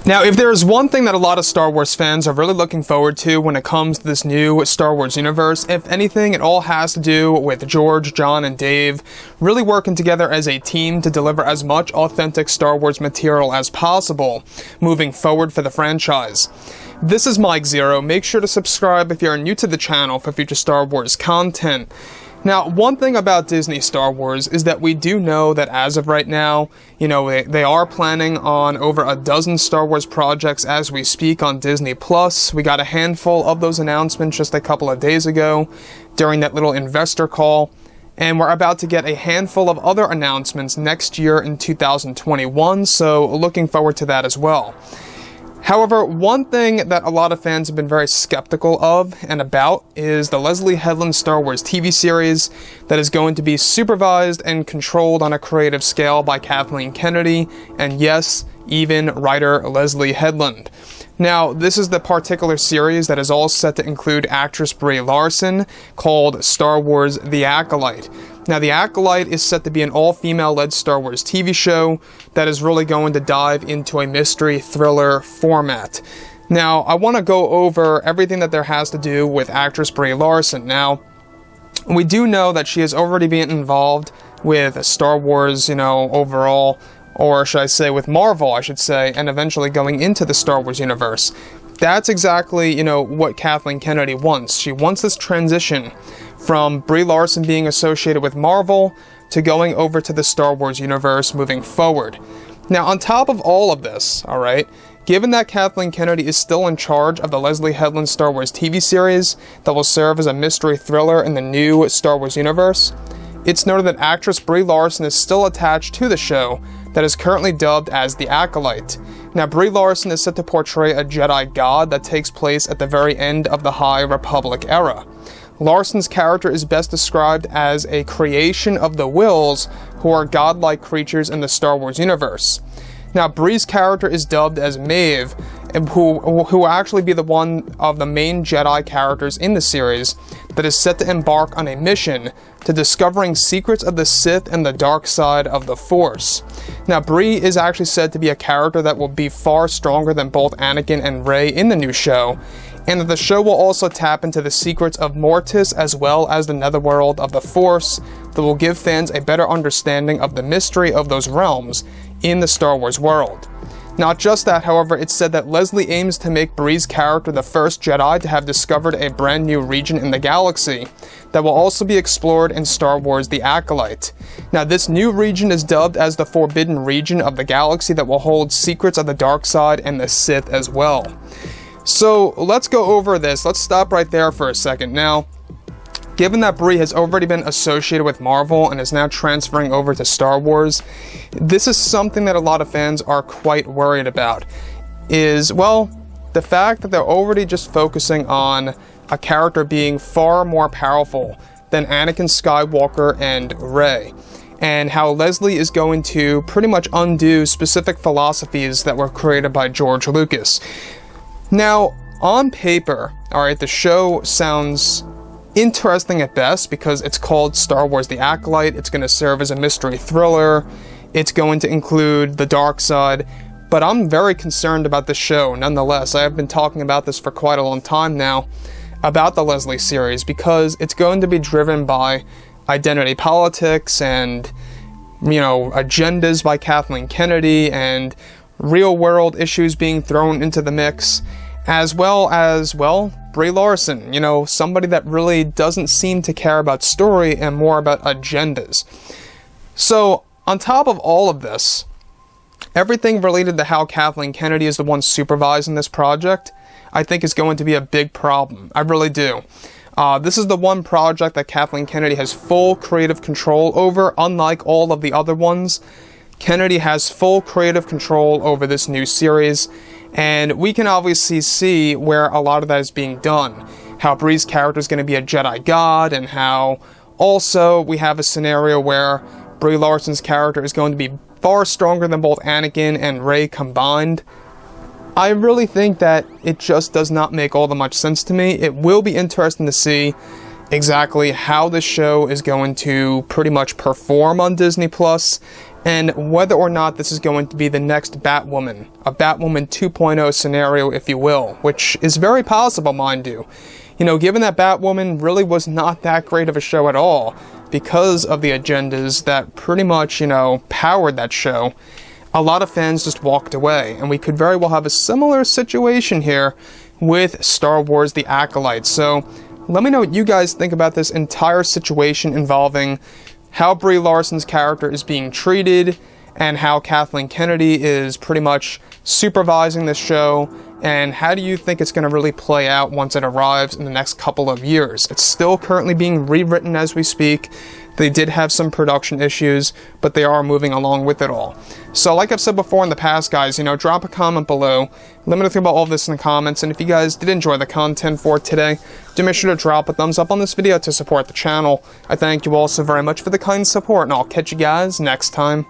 Now, if there is one thing that a lot of Star Wars fans are really looking forward to when it comes to this new Star Wars universe, if anything, it all has to do with George, John, and Dave really working together as a team to deliver as much authentic Star Wars material as possible moving forward for the franchise. This is Mike Zero. Make sure to subscribe if you're new to the channel for future Star Wars content. Now, one thing about Disney Star Wars is that we do know that as of right now, they are planning on over a dozen Star Wars projects as we speak on Disney+. We got a handful of those announcements just a couple of days ago during that little investor call, and we're about to get a handful of other announcements next year in 2021, so looking forward to that as well. However, one thing that a lot of fans have been very skeptical of and about is the Leslye Headland Star Wars TV series that is going to be supervised and controlled on a creative scale by Kathleen Kennedy, and yes, even writer Leslye Headland. Now, this is the particular series that is all set to include actress Brie Larson, called Star Wars The Acolyte. Now, The Acolyte is set to be an all-female-led Star Wars TV show that is really going to dive into a mystery thriller format. Now, I want to go over everything that there has to do with actress Brie Larson. Now, we do know that she has already been involved with Star Wars, overall, or should I say with Marvel, I should say, and eventually going into the Star Wars universe. That's exactly, what Kathleen Kennedy wants. She wants this transition from Brie Larson being associated with Marvel to going over to the Star Wars universe moving forward. Now, on top of all of this, alright, given that Kathleen Kennedy is still in charge of the Leslye Headland Star Wars TV series that will serve as a mystery thriller in the new Star Wars universe, it's noted that actress Brie Larson is still attached to the show that is currently dubbed as The Acolyte. Now, Brie Larson is set to portray a Jedi god that takes place at the very end of the High Republic era. Larson's character is best described as a creation of the Wills, who are godlike creatures in the Star Wars universe. Now, Brie's character is dubbed as Maeve, who will actually be one of the main Jedi characters in the series that is set to embark on a mission to discovering secrets of the Sith and the dark side of the Force. Now, Brie is actually said to be a character that will be far stronger than both Anakin and Rey in the new show, and that the show will also tap into the secrets of Mortis as well as the netherworld of the Force that will give fans a better understanding of the mystery of those realms in the Star Wars world. Not just that, however, it's said that Leslye aims to make Brie's character the first Jedi to have discovered a brand new region in the galaxy that will also be explored in Star Wars The Acolyte. Now, this new region is dubbed as the Forbidden Region of the galaxy that will hold secrets of the dark side and the Sith as well. So, let's go over this. Let's stop right there for a second. Now, given that Brie has already been associated with Marvel and is now transferring over to Star Wars, this is something that a lot of fans are quite worried about. The fact that they're already just focusing on a character being far more powerful than Anakin Skywalker and Rey, and how Leslye is going to pretty much undo specific philosophies that were created by George Lucas. Now, on paper, alright, the show sounds interesting at best because it's called Star Wars The Acolyte. It's going to serve as a mystery thriller. It's going to include the dark side. But I'm very concerned about this show nonetheless. I have been talking about this for quite a long time now, about the Leslye series, because it's going to be driven by identity politics and, agendas by Kathleen Kennedy and real-world issues being thrown into the mix, as well as, Brie Larson, somebody that really doesn't seem to care about story and more about agendas. So, on top of all of this, everything related to how Kathleen Kennedy is the one supervising this project, I think is going to be a big problem. I really do. This is the one project that Kathleen Kennedy has full creative control over, unlike all of the other ones. Kennedy has full creative control over this new series, and we can obviously see where a lot of that is being done. How Brie's character is going to be a Jedi god, and how also we have a scenario where Brie Larson's character is going to be far stronger than both Anakin and Rey combined. I really think that it just does not make all that much sense to me. It will be interesting to see exactly how this show is going to pretty much perform on Disney+, and whether or not this is going to be the next Batwoman, a Batwoman 2.0 scenario, if you will, which is very possible, mind you. You know, given that Batwoman really was not that great of a show at all, because of the agendas that pretty much, you know, powered that show, a lot of fans just walked away, and we could very well have a similar situation here with Star Wars The Acolyte. So, let me know what you guys think about this entire situation involving how Brie Larson's character is being treated, and how Kathleen Kennedy is pretty much supervising this show, and how do you think it's going to really play out once it arrives in the next couple of years? It's still currently being rewritten as we speak. They did have some production issues, but they are moving along with it all. So like I've said before in the past, guys, you know, drop a comment below. Let me know about all of this in the comments, and if you guys did enjoy the content for today, do make sure to drop a thumbs up on this video to support the channel. I thank you all so very much for the kind support, and I'll catch you guys next time.